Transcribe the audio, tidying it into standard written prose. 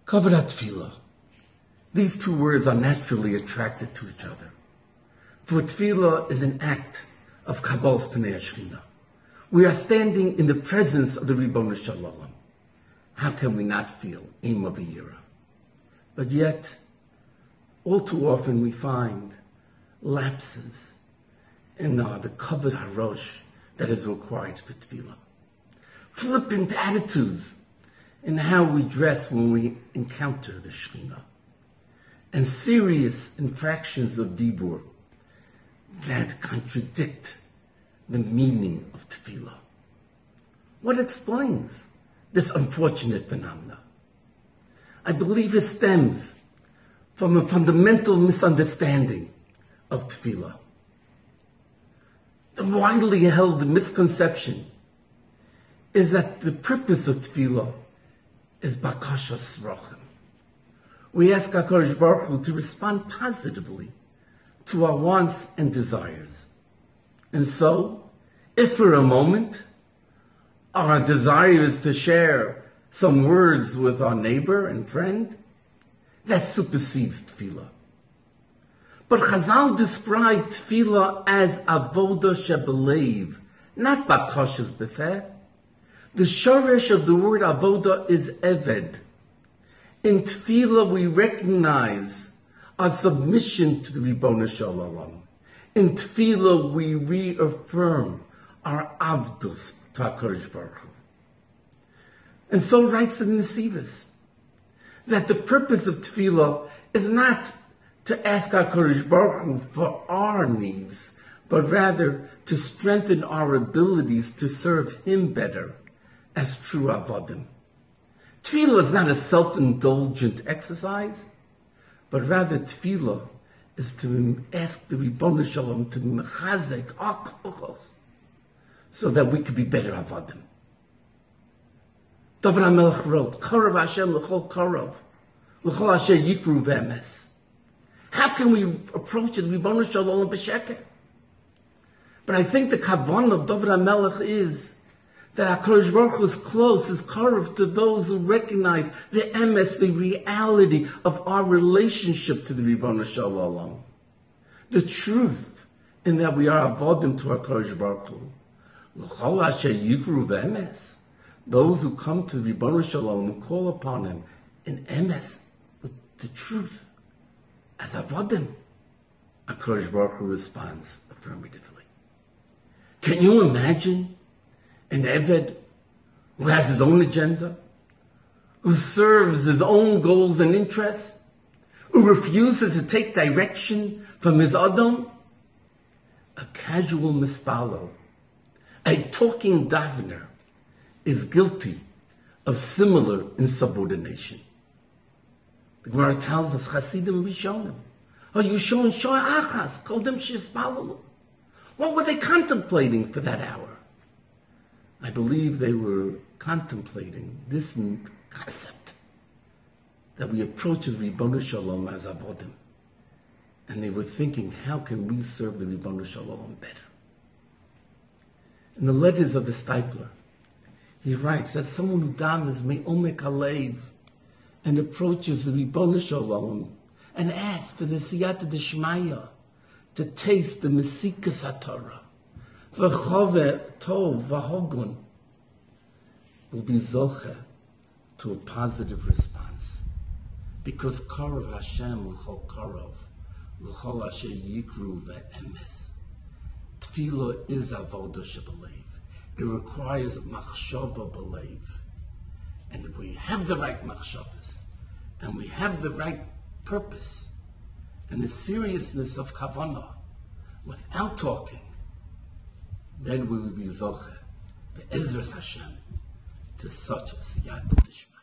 Kavod Tefillah. These two words are naturally attracted to each other. For Tefillah is an act of Kabbal's Pnei Shechina. We are standing in the presence of the Ribono Shel Olam. How can we not feel Eim Aviyira? But yet, all too often we find lapses in the Kavod HaRosh that is required for Tefillah. Flippant attitudes in how we dress when we encounter the Shekhinah. And serious infractions of Dibur that contradict the meaning of Tefillah. What explains this unfortunate phenomena? I believe it stems from a fundamental misunderstanding of Tefillah. The widely held misconception is that the purpose of Tefillah is bakashas rachim. We ask HaKadosh Baruch Hu to respond positively to our wants and desires. And so, if for a moment our desire is to share some words with our neighbor and friend, that supersedes Tefillah. But Chazal described Tefillah as avoda shebelev, not bakashas befeh. The shoresh of the word avoda is eved. In Tefillah we recognize our submission to the Ribono Shel Olam. In Tefillah we reaffirm our avdus to HaKadosh Baruch Hu. And so writes the Nesivos, that the purpose of Tefillah is not to ask HaKadosh Baruch Hu for our needs, but rather to strengthen our abilities to serve Him better as true avodim. Tefillah is not a self-indulgent exercise, but rather Tefillah is to ask the Ribono Shel Olam to mechazek our kochos so that we could be better avodim. David HaMelech wrote, Karav Hashem l'chol karav, l'chol asher yikru v'emes. How can we approach the Ribono Shel Olam b'sheker? But I think the kavan of David HaMelech is that HaKadosh Baruch Hu is close, is karav to those who recognize the emes, the reality of our relationship to the Ribono Shel Olam. The truth in that we are avodim to HaKadosh Baruch Hu. L'chol asher yikru v'emes. Those who come to the Ribono Shel Olam, who call upon Him in emes, with the truth, as avodim, HaKadosh Baruch Hu responds affirmatively. Can you imagine an Eved who has his own agenda, who serves his own goals and interests, who refuses to take direction from his Adam? A casual mispalo, a talking davener, is guilty of similar insubordination. The Gemara tells us, Chasidim Rishonim, Yishon Shoy Achas, called them Shispalalu. What were they contemplating for that hour? I believe they were contemplating this concept that we approach the Ribono Shel Olam as avodim. And they were thinking, how can we serve the Ribono Shel Olam better? In the letters of the Stipler, he writes that someone who davens me'omek halev and approaches the Ribono Shel Olam and asks for the siyata d'shmaya to taste the mesikas haTorah, v'chove tov v'hogun, will be zoche to a positive response, because karav Hashem l'chol karav l'chol asher yikru ve'emes. Tefillah is avoda shebelev. It requires machshava belev. And if we have the right machshavas, and we have the right purpose, and the seriousness of kavanah, without talking, then we will be zoche be'ezras Hashem to such a siyata d'shmaya.